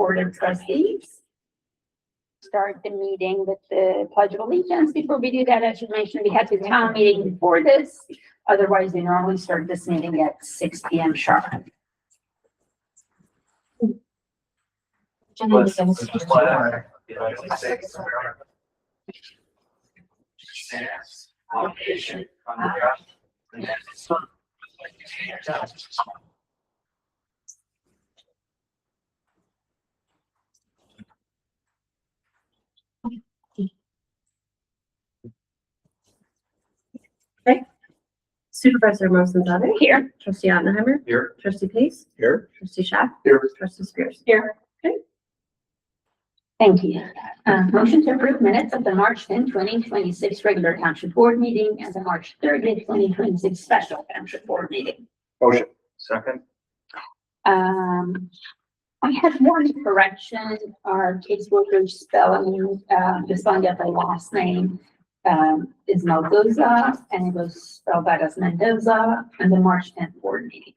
Board of Trustees. Start the meeting with the Pledge of Allegiance. Before we do that, I should mention we had the town meeting before this. Otherwise, we normally start this meeting at 6 p.m. sharp. Okay. Supervisor Mosenzade. Here. Trustee Ottenheimer. Here. Trustee Pace. Here. Trustee Schaff. Here. Trustee Spears. Here. Okay. Thank you. Motion to approve minutes of the March 10, 2026 regular township board meeting and the March 30, 2026 special township board meeting. Motion. Second. I had one correction. Our caseworker's spelling, just found out the last name, is Mendoza, and it was spelled out as Mendoza and the March 10th board meeting.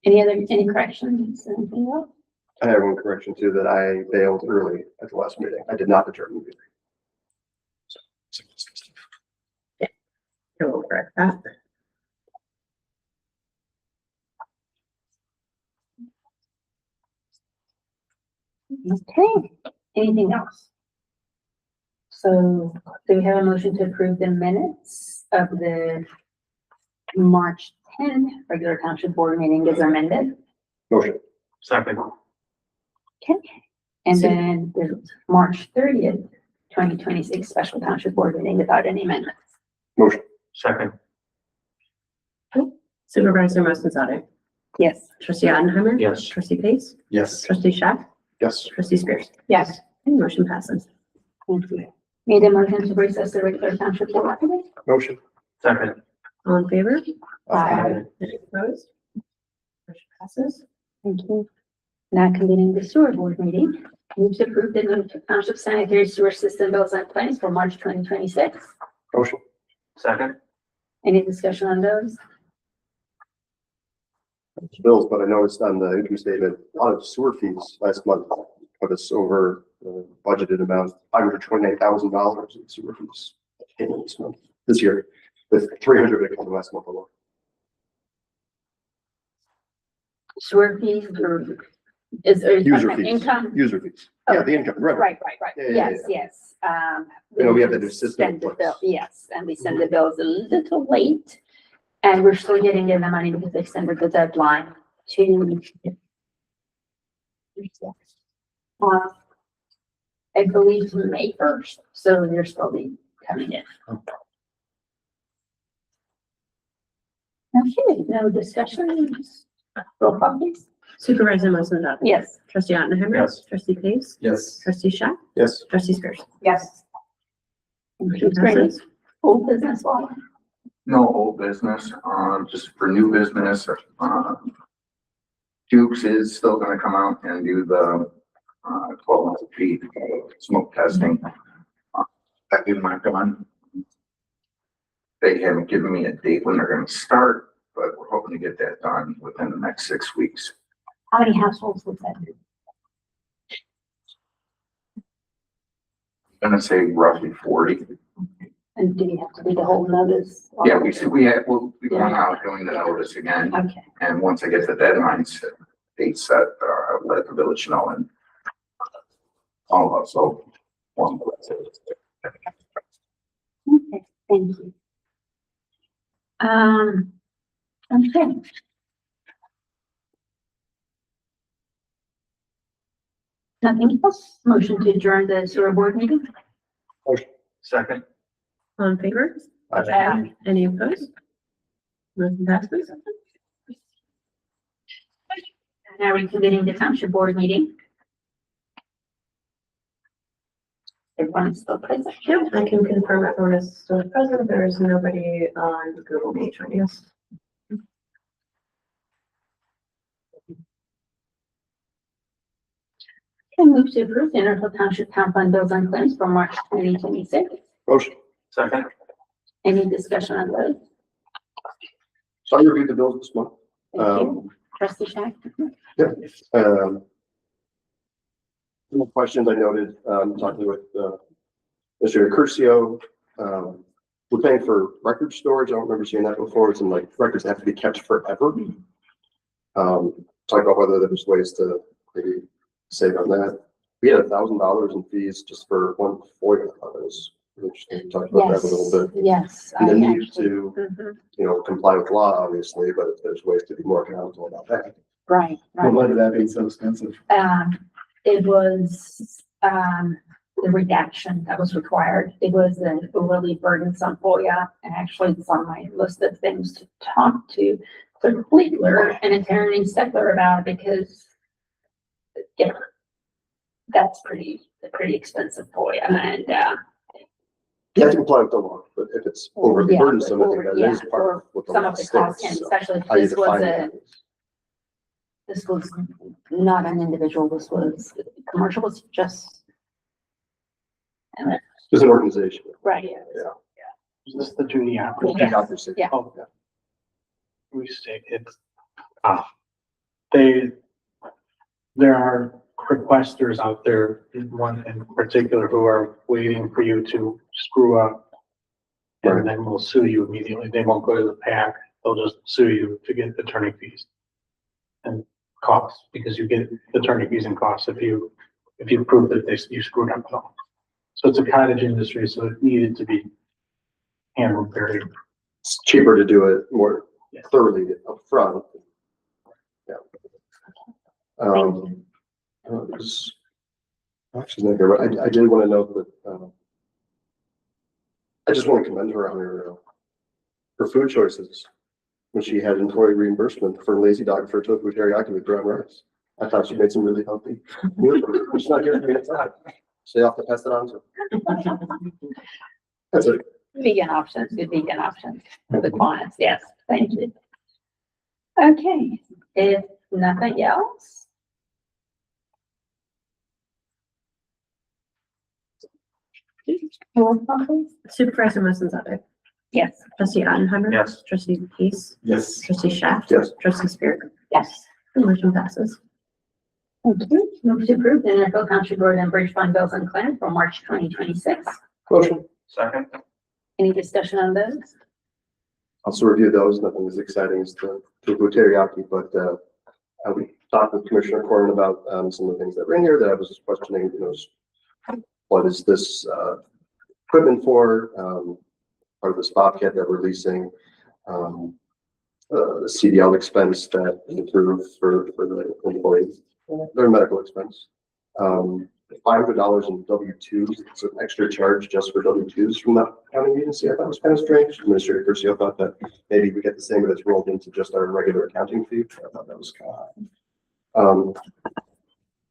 Any corrections? Anything else? I have one correction too, that I bailed early at the last meeting. I did not determine the meeting. We'll correct that. Okay, anything else? So do we have a motion to approve the minutes of the March 10th regular township board meeting as amended? Motion. Second. Okay, and then the March 30th, 2026 special township board meeting without any amendments. Motion. Second. Supervisor Mosenzade. Yes. Trustee Ottenheimer. Yes. Trustee Pace. Yes. Trustee Schaff. Yes. Trustee Spears. Yes. And motion passes. Thank you. Need a motion to recess the regular township board meeting? Motion. Second. All in favor? Aye. Any opposed? Motion passes. Thank you. Now convening the sewer board meeting. Move to approve the Northfield Township sanitary sewer system bills and claims for March 2026. Motion. Second. Any discussion on those? Bills, but I noticed on the income statement, a lot of sewer fees last month put us over the budgeted amount, $529,000 in sewer fees this year, with 300 coming last month alone. Sewer fees or is there User fees. income? User fees. Yeah, the income, right. Right. Yeah. Yes. You know, we have the new system Send in the place. bill, yes, and we send the bills a little late. And we're still getting in the money because they extended the deadline to I believe to May 1st, so they're still be coming in. Okay, no discussions. Roll call please. Supervisor Mosenzade. Yes. Trustee Ottenheimer. Yes. Trustee Pace. Yes. Trustee Schaff. Yes. Trustee Spears. Yes. Motion passes. Old business law. No old business, just for new business, Dukes is still gonna come out and do the, 12 feet smoke testing. That did not done. They haven't given me a date when they're gonna start, but we're hoping to get that done within the next 6 weeks. How many households was that? I'm gonna say roughly 40. And do you have to do the whole notice? Yeah, we'll be going out doing the notice again. Okay. And once I get the deadlines, date set, I'll let the village know and all of us, so. Okay, thank you. Okay. Nothing else? Motion to adjourn the sewer board meeting? Motion. Second. All in favor? Aye. Any opposed? Motion passes. Now reconvening the township board meeting. Everyone's still present. Yep, I can confirm everyone is still present. There is nobody on Google Meet joining us. Can move to approve the Northfield Township town fund bills and claims for March 2026. Motion. Second. Any discussion on those? So I reviewed the bills this month. Thank you. Trustee Shack? Some questions I noted, talking with, Mr. Curcio, we're paying for record storage. I don't remember seeing that before. It's in like records that have to be kept forever. Talk about whether there's ways to maybe save on that. We had $1,000 in fees just for one FOIA. I thought it was interesting. Talk about that a little bit. Yes. And the I need actually- to, Mhm. comply with law, obviously, but if there's ways to be more accountable about that. Right, What right. led to that being so expensive? It was, the redaction that was required. It was an overly burdensome FOIA, and actually it's on my list of things to talk to the Fleetler and Attorney Steckler about, because yeah, that's pretty expensive FOIA, and, You have to comply with the law, but if it's overly yeah, burdensome, I think that yeah, is part of what the some law of the costs, and states. So especially if how you this was define a, that. this was not an individual, this was commercial, was just. It's an organization. Right. Is this the Judy Yeah. Bureaucracy. Yeah. Oh, yeah. We state it's, there are requesters out there, one in particular, who are waiting for you to screw up. Right. And then will sue you immediately. They won't go to the PAC. They'll just sue you to get attorney fees and costs, because you get attorney fees and costs if you prove that you screwed up at all. So it's a cottage industry, so it needed to be handled very. It's cheaper to do it more Yeah. thoroughly upfront. Yeah. Actually, not here, but I did want to note that, I just want to commend her on her food choices. When she had employee reimbursement for Lazy Dog for tofu teriyaki with brown rice. I thought she made some really healthy meals. She's not giving me a time. So you have to pass it on to. That's it. Vegan options, good vegan options for the clients, yes, thank you. Okay, if nothing else. Roll call, please. Supervisor Moses, Yes. trustee Ottenheimer. Yes. Trustee Case, Yes. trustee Shaft. Yes. Trustee Spear. Yes. The motion passes. Thank you. Move to approve the Northfield Township Road and Bridge Fund bills and claims for March 2026. Motion. Second. Any discussion on those? Also review those, nothing as exciting as the tofu teriyaki, but, we talked with Commissioner Corrin about, some of the things that were in here that I was just questioning, what is this, equipment for, part of this Bobcat that we're leasing, the CDL expense that improved for the employees, their medical expense. $500 in W-2s, it's an extra charge just for W-2s from that accounting agency. I thought was kind of strange. Administrator Curcio thought that maybe we get the same, but it's rolled into just our regular accounting fee. I thought that was kind of,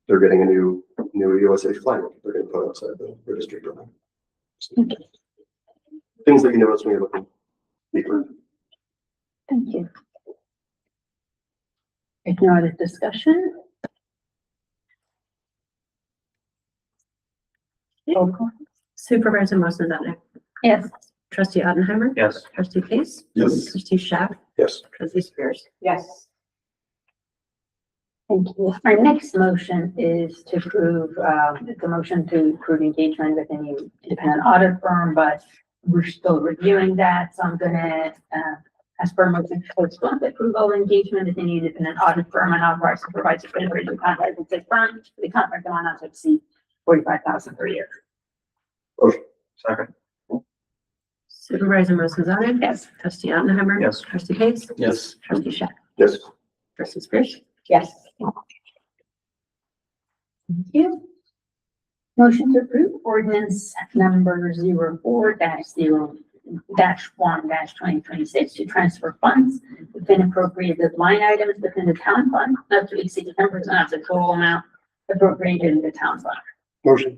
they're getting a new USA flag they're going to put outside the registry building. Things that you notice when you're looking deeper. Thank you. If no other discussion. Roll call. Supervisor Moses, Yes. trustee Ottenheimer. Yes. Trustee Case. Yes. Trustee Shaft. Yes. Trustee Spears. Yes. Thank you. Our next motion is to approve, the motion to approve engagement with a new independent audit firm, but we're still reviewing that, so I'm gonna, ask for a motion to postpone the approval of engagement with any independent audit firm and authorize supervisor to enter into contract with the firm, the contract amount not to exceed $45,000 per year. Second. Supervisor Moses, Yes. trustee Ottenheimer. Yes. Trustee Case. Yes. Trustee Shaft. Yes. Trustee Spears. Yes. Thank you. Motion to approve ordinance number 04-0-1-2026 to transfer funds within appropriated line items within the town fund, not to exceed 10% of the total amount appropriated in the town fund. Motion.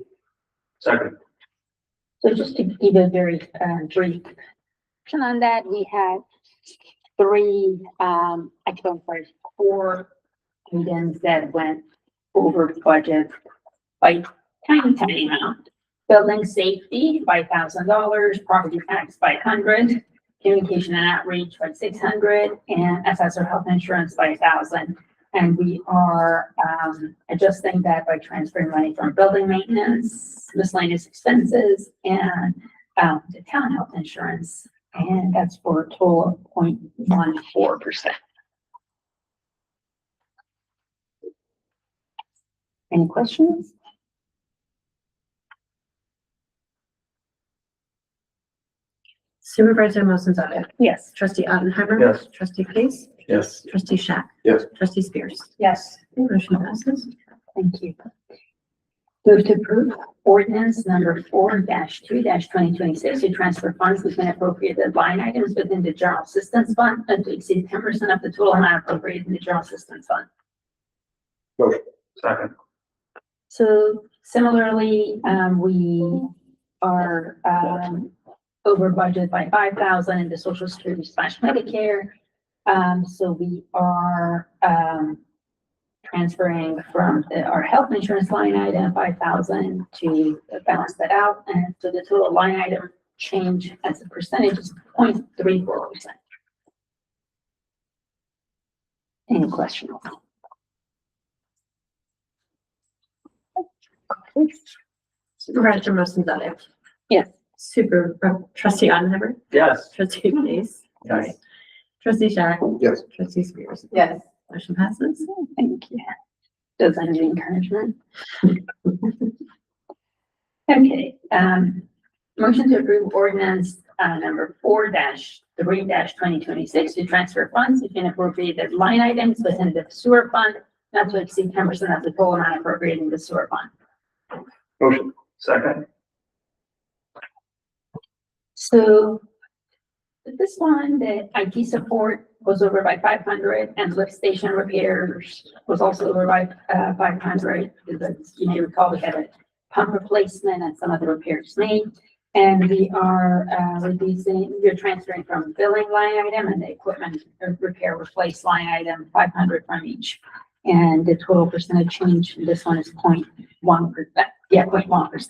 Second. So just to give a very brief on that, we had four items that went over budget by tiny amount. Building safety, $5,000, property tax, $500, communication and outreach by 600, and assessor health insurance by 1,000. And we are, adjusting that by transferring money from building maintenance, miscellaneous expenses, and, the town health insurance. And that's for a total of 0.14%. Any questions? Supervisor Wilson-Gonzalez. Yes. Trustee Oppenheimer. Yes. Trustee Case. Yes. Trustee Shack. Yes. Trustee Spears. Yes. Motion passes. Thank you. Move to approve ordinance number 4-2-2026 to transfer funds between appropriated line items within the general assistance fund and to exceed 10% of the total amount appropriated in the general assistance fund. Motion. Second. So similarly, we are, over budget by 5,000 in the Social Security / Medicare. So we are, transferring from our health insurance line item 5,000 to balance that out. And so the total line item change as a percentage is 0.34%. Any questions? Supervisor Wilson-Gonzalez. Yes. Trustee Oppenheimer. Yes. Trustee Case. Yes. Trustee Shack. Yes. Trustee Spears. Yes. Motion passes. Thank you. Does that need encouragement? Okay, motion to approve ordinance, number 4-3-2026 to transfer funds between appropriated line items within the sewer fund, not to exceed 10% of the total amount appropriated in the sewer fund. Motion. Second. So this one, the IT support was over by 500 and lift station repairs was also over by 500. Because you may recall we had a pump replacement and some of the repairs made. And we are we're transferring from billing line item and the equipment repair replace line item 500 from each. And the total percentage change in this one is 0.1%. Yeah, 0.1%.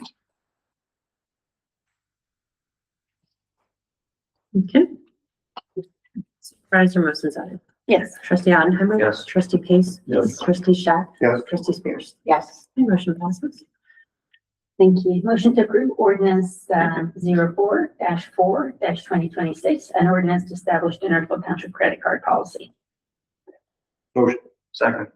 Okay. Supervisor Wilson-Gonzalez. Yes. Trustee Oppenheimer. Yes. Trustee Case. Yes. Trustee Shack. Yes. Trustee Spears. Yes. Motion passes. Thank you. Motion to approve ordinance 04-4-2026, an ordinance to establish the Northfield Township credit card policy. Motion. Second.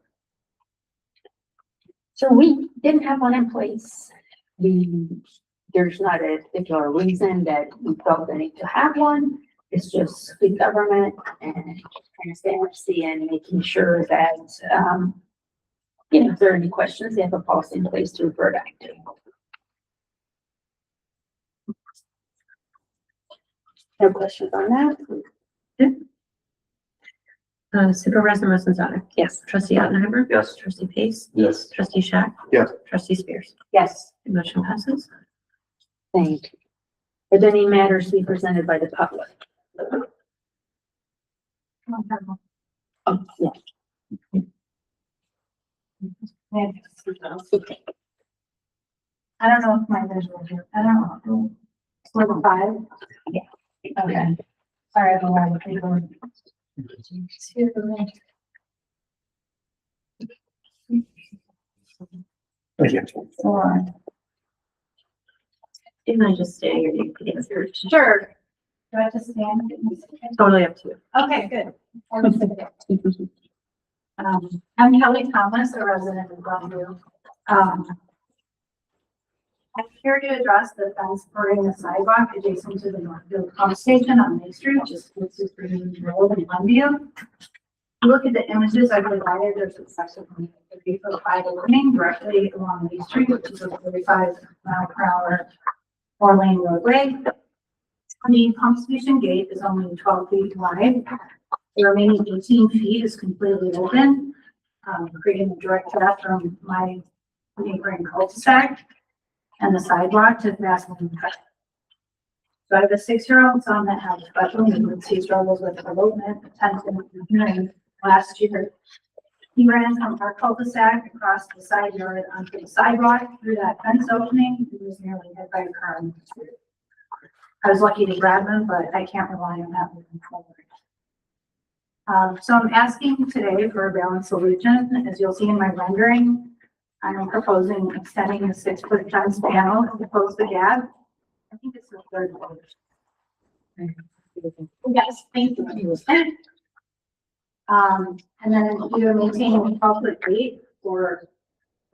So we didn't have one in place. There's not a particular reason that we felt the need to have one. It's just good government and transparency and making sure that, if there are any questions, they have a policy in place to refer back to. No questions on that? Supervisor Wilson-Gonzalez. Yes. Trustee Oppenheimer. Yes. Trustee Case. Yes. Trustee Shack. Yes. Trustee Spears. Yes. Motion passes. Thank you. Are there any matters to be presented by the public? Oh, yeah. Okay. I don't know if my visual here, I don't know. It's level 5? Yeah. Okay. Sorry, I don't know what people. Thank you. Can I just stay here? You can answer. Sure. Do I have to stand? Totally up to you. Okay, good. I'm Kelly Thomas, a resident of Glenview. I'm here to address the fence supporting the sidewalk adjacent to the Northfield pump station on Main Street, just close to Green Road in Glenview. Look at the images I've provided. There's a section from 50-foot wide opening directly along Main Street, which is a 45-mile-per-hour 4-lane roadway. The pump station gate is only 12 feet wide. The remaining 18 feet is completely open, creating a direct threat from my neighboring cul-de-sac and the sidewalk to Vaseline. So I have a 6-year-old son that has special needs. He struggles with elopement, attention, and hearing. Last year, he ran from our cul-de-sac across the side yard onto the sidewalk through that fence opening. He was nearly hit by a car. I was lucky to grab them, but I can't rely on that moving forward. So I'm asking today for a balanced solution. As you'll see in my rendering, I'm proposing extending the 6-foot fence panel to close the gap. I think it's the third one. Yes, thank you. And then we are maintaining a 12-foot gate for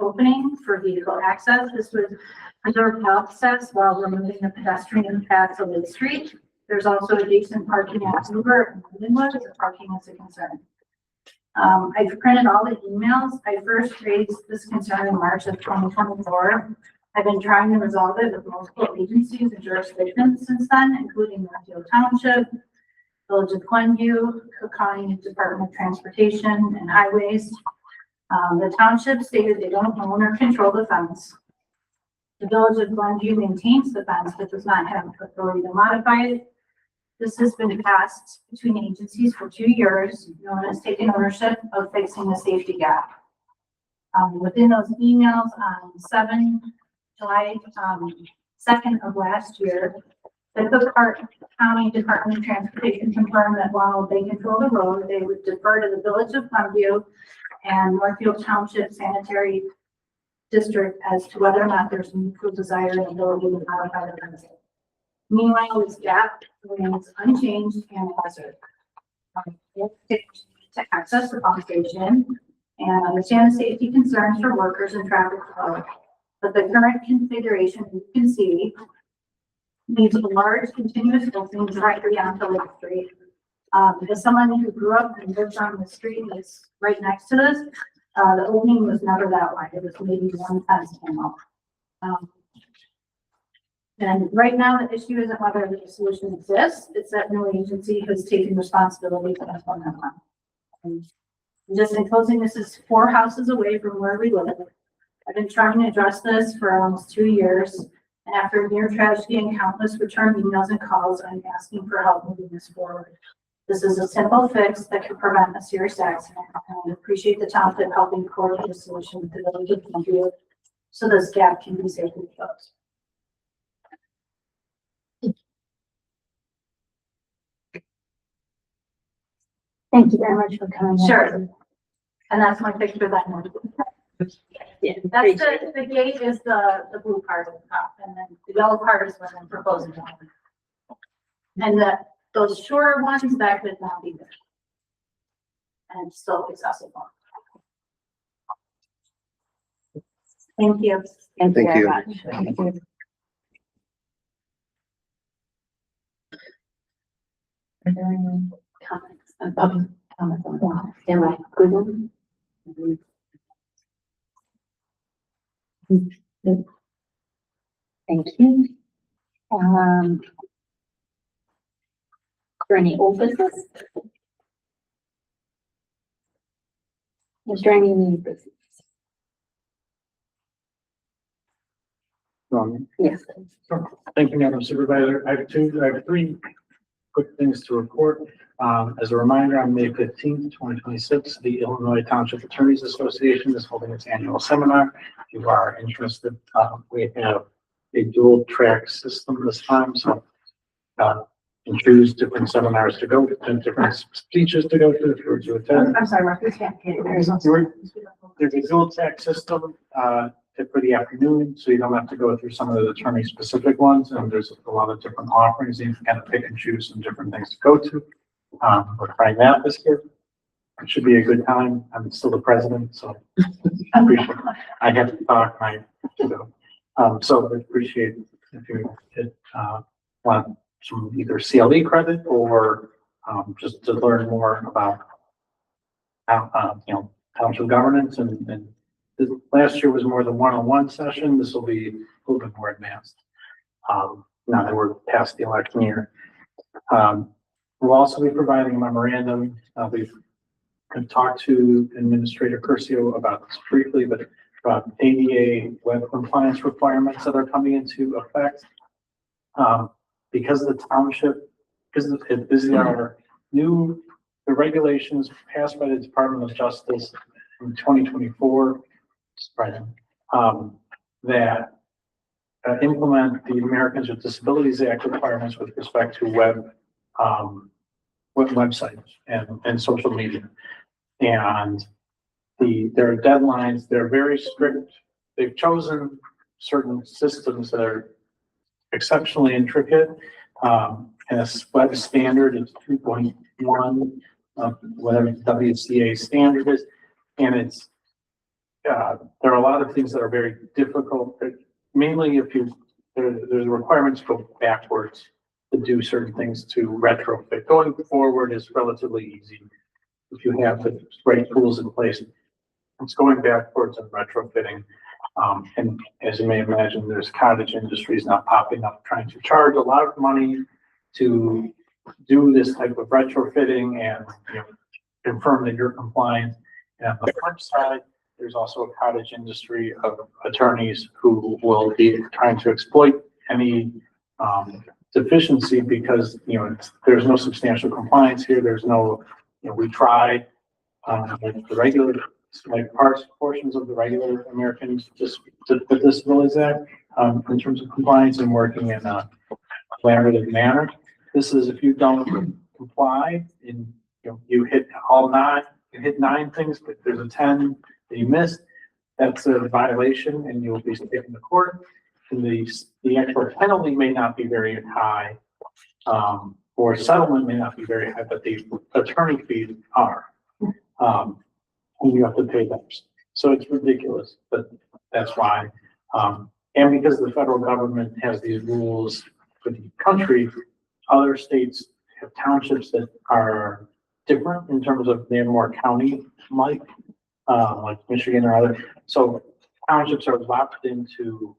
opening for vehicle access. This would preserve access while removing the pedestrian path to Lake Street. There's also adjacent parking at Hoover and Linwood if the parking is a concern. I've printed all the emails. I first raised this concern in March of 2024. I've been trying to resolve it with multiple agencies and jurisdictions since then, including Northfield Township, Village of Glenview, Cook County Department of Transportation and Highways. The township stated they don't own or control the fence. The Village of Glenview maintains the fence, but does not have authority to modify it. This has been passed between agencies for 2 years. No one has taken ownership of fixing the safety gap. Within those emails on July 2nd of last year, the Cook County Department of Transportation confirmed that while they control the road, they would defer to the Village of Glenview and Northfield Township Sanitary District as to whether or not there's a mutual desire and ability to modify the fence. Meanwhile, this gap remains unchanged and hazard. To access the pump station and understand the safety concerns for workers and traffic flow. But the current configuration, you can see, leaves a large continuous opening directly onto Lake Street. As someone who grew up and lives on the street that's right next to this, the opening was never that wide. It was maybe 1 fence panel. And right now, the issue isn't whether the solution exists, it's that no agency has taken responsibility for that one. And just in closing, this is 4 houses away from where we live. I've been trying to address this for almost 2 years. And after near tragedy and countless return emails and calls, I'm asking for help moving this forward. This is a simple fix that could prevent a serious accident. And I appreciate the township helping coordinate a solution to the Village of Glenview so this gap can be safely closed. Thank you very much for coming. Sure. And that's my picture that one. Yeah, That's the gate is the blue part of the top, and then the yellow part is what I'm proposing. And those shorter ones that could not be there. And still accessible. Thank you. Thank you Thank very you. much. Thank you. Are there any comments? Public comments on that? Am I good one? Thank you. For any old business? Is there any new business? Yes. Thank you, Madam Supervisor. I have 3 quick things to report. As a reminder, on May 15th, 2026, the Illinois Township Attorneys Association is holding its annual seminar. If you are interested, we have a dual track system this time, so you can choose different seminars to go to and different speeches to go to if you were to attend. I'm sorry, Mark, we can't get it. There's a dual track system for the afternoon, so you don't have to go through some of the attorney specific ones, and there's a lot of different offerings. You can kind of pick and choose some different things to go to. We're trying that this year. It should be a good time. I'm still the president, so I appreciate it. I have to talk so I appreciate if you want some either CLE credit or just to learn more about township governance and last year was more the one-on-one session. This will be a little bit more advanced. Now that we're past the election year. We'll also be providing a memorandum. We've talked to Administrator Curcio about this briefly, but about ADA web compliance requirements that are coming into effect. Because the township, because the regulations passed by the Department of Justice in 2024, that implement the Americans with Disabilities Act requirements with respect to websites and social media. And there are deadlines, they're very strict. They've chosen certain systems that are exceptionally intricate. And a web standard is 2.1, whatever the WCA standard is. And it's, there are a lot of things that are very difficult. Mainly if there's requirements to go backwards to do certain things to retrofit. Going forward is relatively easy if you have the right tools in place. It's going backwards and retrofitting. And as you may imagine, there's cottage industries now popping up trying to charge a lot of money to do this type of retrofitting and confirm that you're compliant. And on the flip side, there's also a cottage industry of attorneys who will be trying to exploit any deficiency because there's no substantial compliance here. There's no, we try like the regular, like portions of the regular Americans with Disabilities Act in terms of compliance and working in a collaborative manner. This is if you don't comply and you hit all 9, you hit 9 things, but there's a 10 that you missed, that's a violation and you'll be taken to court. And the actual penalty may not be very high, or settlement may not be very high, but the attorney fees are. And you have to pay those. So it's ridiculous, but that's why. And because the federal government has these rules for the country, other states have townships that are different in terms of they're more county-like, like Michigan or other. So townships are locked into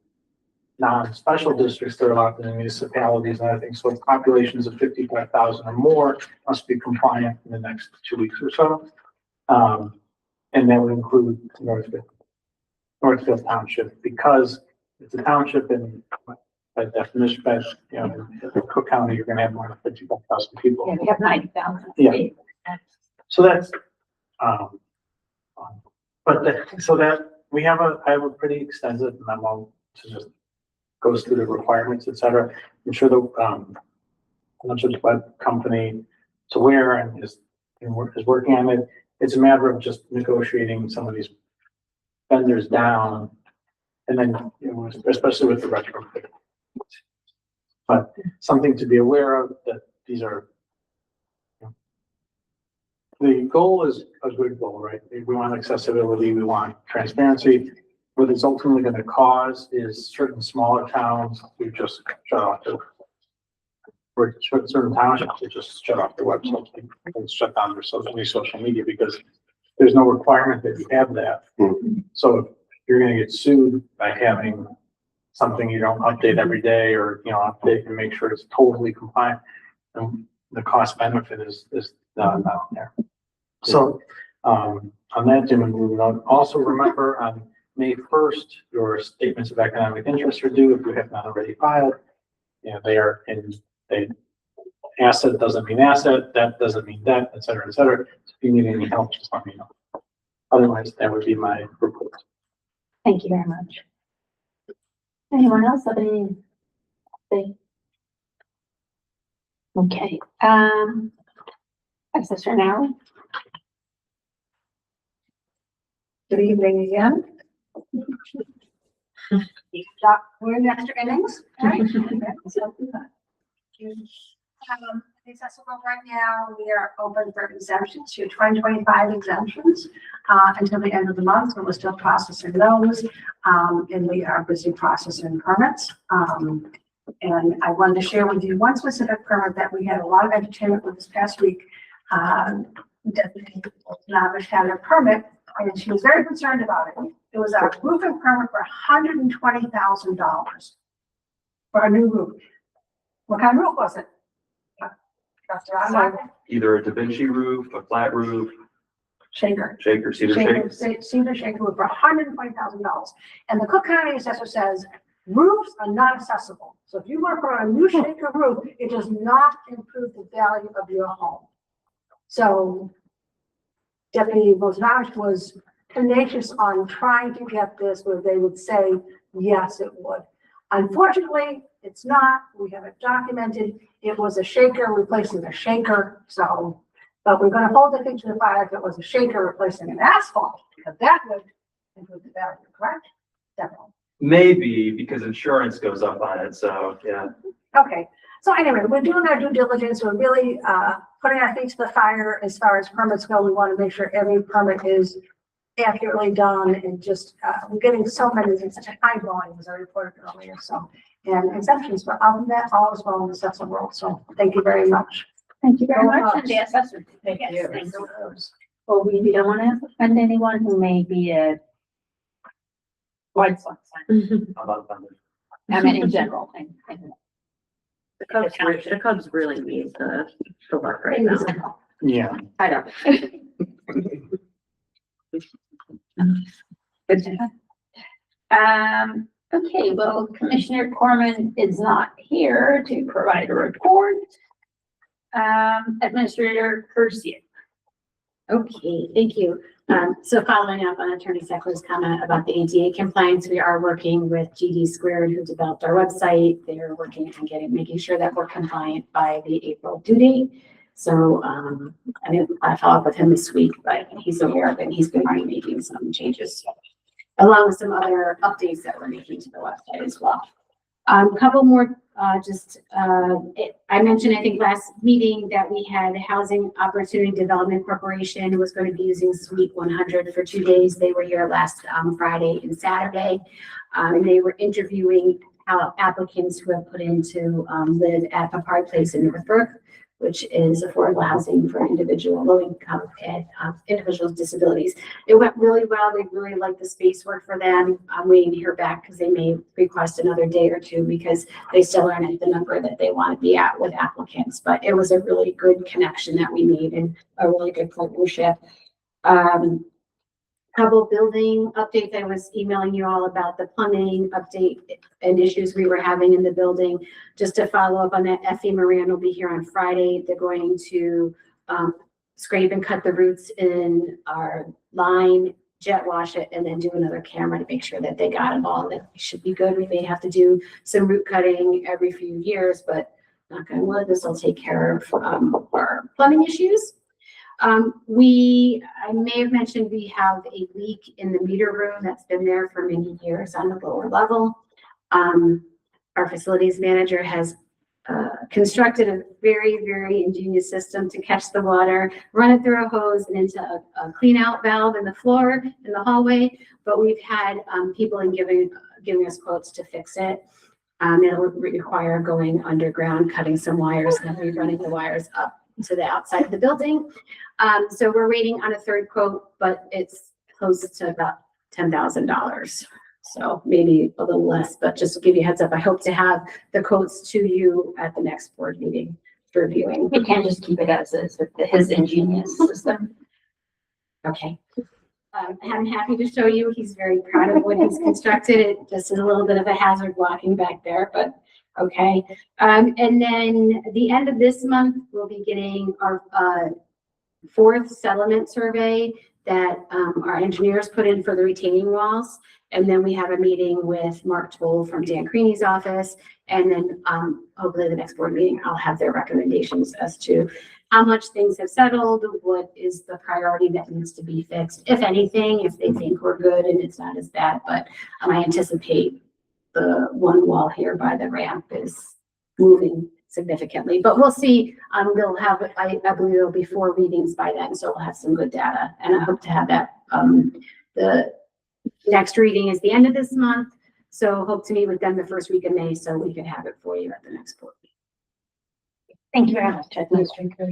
non-special districts. They're locked into municipalities and other things. So populations of 55,000 or more must be compliant in the next 2 weeks or so. And that would include Northfield Township, because it's a township and by definition, Cook County, you're going to have more than 55,000 people. Yeah, we have 90,000. Yeah. So that's, so that we have I have a pretty extensive memo to just goes through the requirements, et cetera. I'm sure the web company is aware and is working on it. It's a matter of just negotiating some of these vendors down, and then especially with the retrofit. But something to be aware of that these are. The goal is a good goal, right? We want accessibility, we want transparency. What it's ultimately going to cause is certain smaller towns to just shut off their, or certain townships to just shut off their websites and shut down their social media because there's no requirement that you have that. So if you're going to get sued by having something you don't update every day or update and make sure it's totally compliant, and the cost benefit is not there. So on that, Jim, and moving on. Also remember on May 1st, your statements of economic interest are due if you have not already filed. They are in asset doesn't mean asset, that doesn't mean debt, et cetera, et cetera. So if you need any help, just let me know. Otherwise, that would be my report. Thank you very much. Anyone else have anything? Okay. Assessor now. Good evening again. We're in the extra innings, right? Accessible right now, we are open for exemptions, your 2025 exemptions, until the end of the month, but we're still processing those. And we are busy processing permits. And I wanted to share with you one specific permit that we had a lot of entertainment with this past week. Deputy Navish had a permit and she was very concerned about it. It was a roofing permit for $120,000 for a new roof. What kind of roof was it? Either a Da Vinci roof, a flat roof, Shaker. cedar shaker. Cedar shaker for $120,000. And the Cook County assessor says roofs are not accessible. So if you work on a new shaker roof, it does not improve the value of your home. So Deputy Bosnarz was tenacious on trying to get this where they would say, yes, it would. Unfortunately, it's not. We have it documented. It was a shaker replacing a shaker, so, but we're gonna hold the thing to the fire if it was a shaker replacing an asphalt, because that would improve the value, correct? Definitely. Maybe because insurance goes up on it, so, yeah. Okay, so anyway, we're doing our due diligence. We're really, putting our feet to the fire as far as permits go. We want to make sure every permit is accurately done and just, we're getting so many in such a high volume, as I reported earlier, so. And exemptions, but other than that, all is well in the Cecil world, so thank you very much. Thank you very Go much. on. And the assessor. Thank Yes, you. thank you. Well, we don't want to offend anyone who may be a White Sox fan. How about that? I mean, in general. The Cubs really need the luck right now. Yeah. I don't. Good to have. Okay, well, Commissioner Corman is not here to provide a report. Administrator Curcio. Okay, thank you. So following up on Attorney Seckler's comment about the ADA compliance, we are working with GD Squared, who developed our website. They are working on making sure that we're compliant by the April due date. So I follow up with him this week, but he's aware of it. He's going to be making some changes, along with some other updates that we're making to the website as well. Couple more, I mentioned, I think last meeting that we had Housing Opportunity Development Corporation was going to be using Suite 100 for 2 days. They were here last Friday and Saturday, and they were interviewing applicants who have put in to live at the Park Place in Northbrook, which is affordable housing for low income and individuals with disabilities. It went really well. They really liked the space work for them. I'm waiting to hear back because they may request another day or two because they still aren't at the number that they want to be at with applicants. But it was a really good connection that we made and a really good partnership. Couple building updates. I was emailing you all about the plumbing update and issues we were having in the building. Just to follow up on that, Effie Moran will be here on Friday. They're going to scrape and cut the roots in our line, jet wash it, and then do another camera to make sure that they got them all. That should be good. We may have to do some root cutting every few years, but knock on wood, this will take care of our plumbing issues. I may have mentioned we have a leak in the meter room that's been there for many years on the lower level. Our facilities manager has constructed a very, very ingenious system to catch the water, run it through a hose and into a clean out valve in the floor in the hallway. But we've had people giving us quotes to fix it. It'll require going underground, cutting some wires, and then rerunning the wires up to the outside of the building. So we're waiting on a third quote, but it's close to about $10,000. So maybe a little less, but just to give you a heads up, I hope to have the quotes to you at the next board meeting for reviewing. We can't just keep it as is with his ingenious system. Okay. I'm happy to show you. He's very proud of what he's constructed. It just is a little bit of a hazard walking back there, but okay. And then the end of this month, we'll be getting our fourth settlement survey that our engineers put in for the retaining walls. And then we have a meeting with Mark Toll from Dan Creaney's office. And then hopefully the next board meeting, I'll have their recommendations as to how much things have settled, what is the priority that needs to be fixed, if anything, if they think we're good and it's not as bad. But I anticipate the one wall here by the ramp is moving significantly, but we'll see. They'll have, I believe there'll be 4 meetings by then, so we'll have some good data, and I hope to have that. The next reading is the end of this month, so hope to meet with them the first week of May, so we can have it for you at the next board meeting. Thank you very much, Administrator.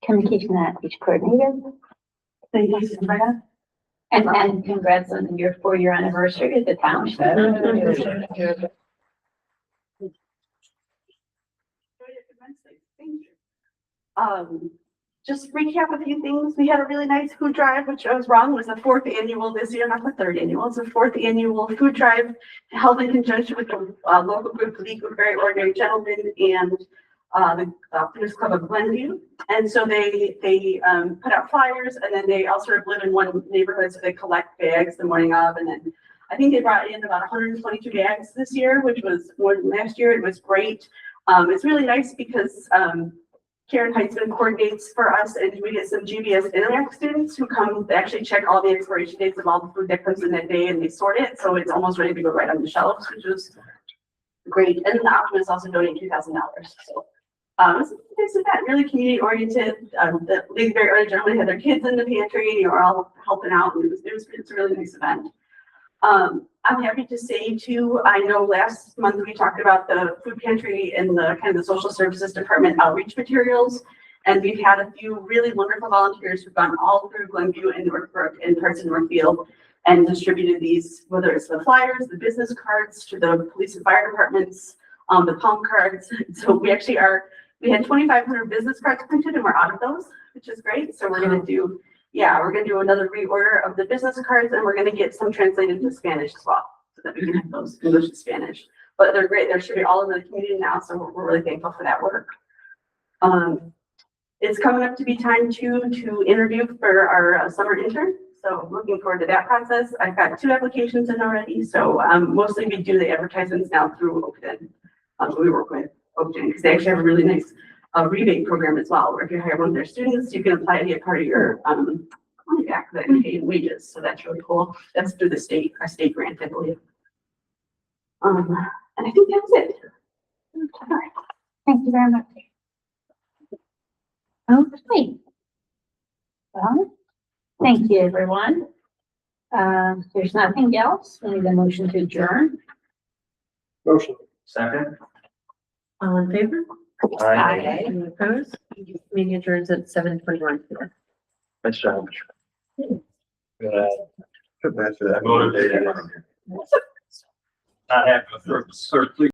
Communication Outreach Coordinator. Thank you, Sabrina. And congrats on your 4-year anniversary at the township. Just recap a few things. We had a really nice food drive, which I was wrong, was the 4th annual this year, not the 3rd annual. It's the 4th annual food drive held in conjunction with the local group, the League of Very Ordinary Gentlemen, and the Phoenix Club of Glenview. And so they put out flyers, and then they all sort of live in one neighborhood, so they collect bags the morning of, and then I think they brought in about 122 bags this year, which was more than last year. It was great. It's really nice because, Karen Heitzman coordinates for us, and we get some GBS Interact students who come to actually check all the expiration dates of all the food that comes in that day, and they sort it, so it's almost ready to go right on the shelves, which was great. And the Optimists also donate $2,000. So, it's that really community oriented. The very early gentlemen had their kids in the pantry, and you were all helping out, and it's a really nice event. I'm happy to say too, I know last month we talked about the food pantry and the kind of the social services department outreach materials. And we've had a few really wonderful volunteers who've gone all through Glenview and Northbrook and parts of Northfield and distributed these, whether it's the flyers, the business cards to the police and fire departments, the palm cards. So we actually we had 2,500 business cards printed and we're out of those, which is great. So we're gonna do another reorder of the business cards, and we're gonna get some translated to Spanish as well, so that we can have those English and Spanish. But they're great. They're shipping all over the community now, so we're really thankful for that work. It's coming up to be time to interview for our summer intern. So looking forward to that process. I've got 2 applications in already. So mostly we do the advertisements now through Oakton. We work with Oakton because they actually have a really nice rebate program as well, where if you hire one of their students, you can apply to get part of your money back that you pay in wages. So that's really cool. That's through the our state grant, I believe. And I think that was it. All right. Thank you very much. Okay. Well, thank you, everyone. There's nothing else. We need a motion to adjourn. Motion. Second? All in favor? Aye. Any opposed? Meeting adjourns at 7:21. Nice job. Put that to that. Motivated. Not having a third,